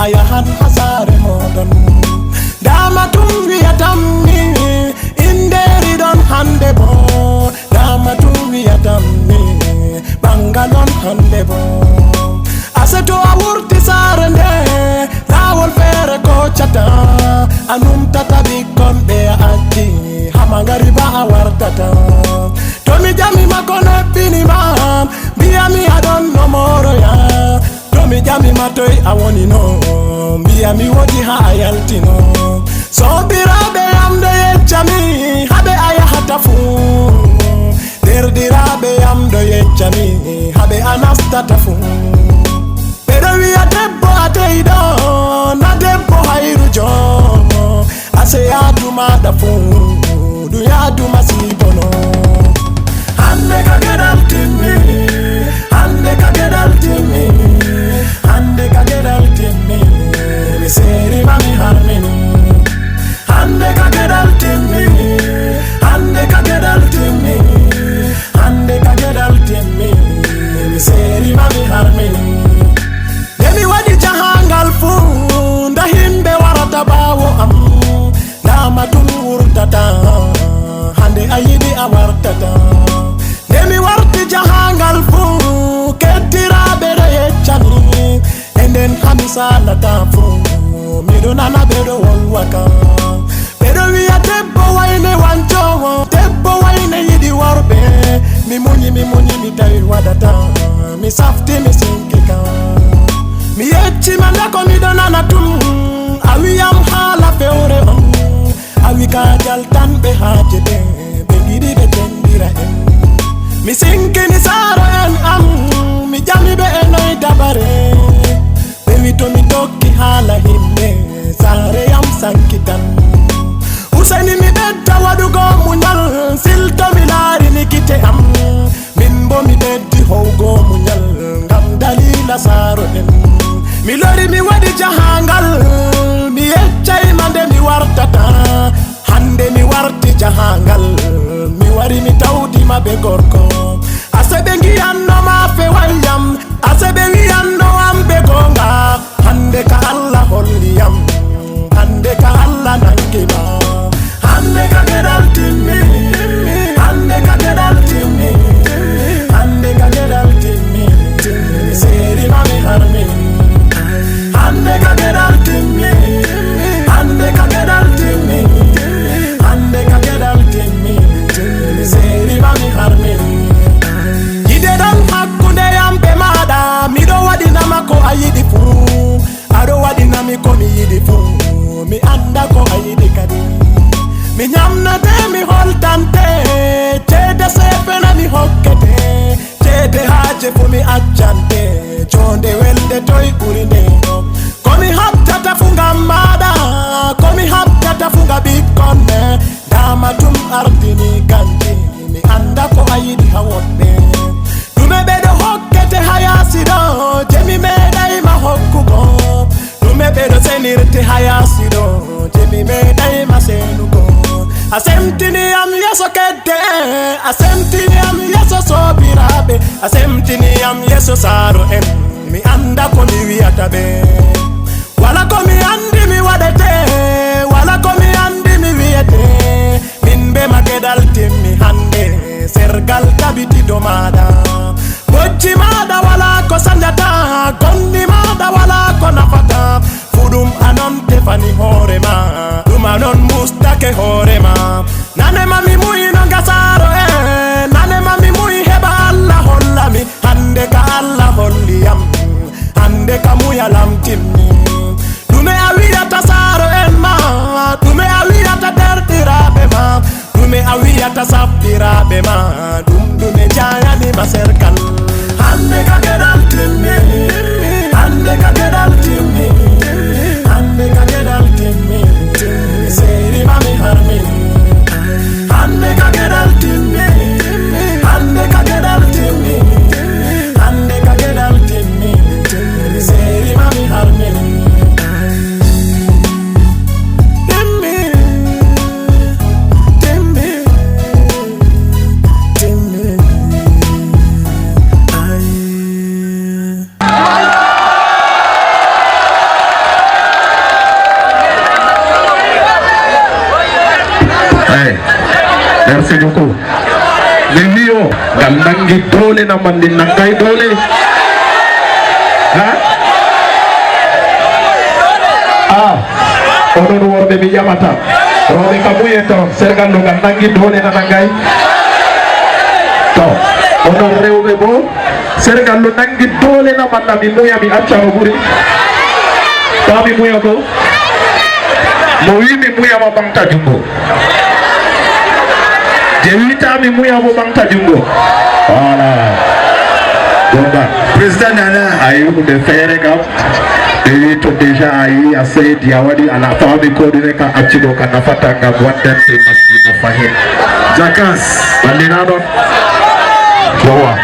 ayahan hasare modon dama tum wiyatammi inderi don hande bo dama tum wiyatammi bangalon hande bo aseto awurti sarende lawol fere ko chata anum tata bikon be atti hamangari ba awartata tomi jami makone pini mam biami adon no moro ya tomi jami matoy awoni no biami wodi ha ayaltino so birabe amde yechami habe aya hatafu derdirabe amdo yechami habe anastatafu pero wi adebo ateido na debo hairu jomo ase aduma dafu du yaduma sibono hande ka gedal timmi hande ka gedal timmi hande ka gedal timmi mi seri mami harmini hande ka gedal timmi hande ka gedal timmi hande ka gedal timmi mi seri mami harmini demi wadi jahangal fu nda himbe warata bawo am dama tun wurtata hande ayidi awartata demi warti jahangal fu ketirabe do yechani enden hamisa lata fu mido nana bedo wolwaka bedo wiya debbo wayne wanjowo debbo wayne yidi warbe mi munyi mi tawi wadata mi safti mi sinkika mi yechi mandako mido nana tum awiyam hala fewre on awi ka jaltan be hajede be gidi be tendira en mi sinkini saro en am mi jami be enoy dabare be wito mi tokki hala himbe sare yam sankitan useni mi bedda wadugo munyal silto mi lari nikite am min bo mi beddi howgo munyal ngam dalila saro en mi lori mi wadi jahangal mi yeccay mande mi wartata hande mi warti jahangal mi wari mi tawdi mabe gorko asebe ngiyanno ma fe walyam asebe wiyanno am be gonga hande ka Allah holliyam hande ka Allah nangima hande ka gedal timmi hande ka gedal timmi hande ka gedal timmi seri mami harmini hande ka gedal timmi hande ka gedal timmi hande ka gedal timmi seri mami harmini yide dan hakkunde yambe mada mido wadina mako ayidi fu ado wadina mi ko mi yidi fu mi anda ko ayidi kadi mi nyamna de mi holtante cede sefena mi hokkete cede haje fu mi accante jonde welde toy urine komi habtata funga mada komi habtata funga bikonne dama tum ardini ganti mi anda ko ayidi hawonne dume bedo hokkete hayasido jemi medai ma hokkugo dume bedo senirte hayasido jemi medai ma senugo asemtini am yeso kedde asemtini am yeso sobirabe asemtini am yeso saro en mi anda ko mi wiyata be wala ko mi andi mi wadete wala ko mi andi mi wiyete min be magedal timmi hande sergal tabiti do mada bojji mada wala ko sanjata gondi mada wala ko nafata fudum anon tefani horema dum anon mustake horema nane mami muyino ngasaro nane mami muyi heba Allah hollami hande ka Allah holliyam hande ka muyalam timmi dume awiyata saro en ma dume awiyata derdirabe ma dume awiyata sappirabe ma dume jayani ma serkal hande ka gedal timmi hande ka gedal timmi hande ka gedal timmi seri mami harmini hande ka merci beaucoup. Nilio gandangi dole na mandi nangai dole. Onon worbe mi yamata. Robe kabuye to sergal no gandangi dole na nangai. To onon rewbe bo sergal no nangi dole na manda mi muya mi acca buri. Kami muya ko. Moimi muya mabangta jumbo. Jewita mi muya mabangta jumbo. Voilà. Bomba. Président Nana ayu de faire gap. Et to déjà ayi assez diawadi à la famille coordonné ka achido ka nafata ka wanden te masjid fahe. Jakas. Bandinado. Boa.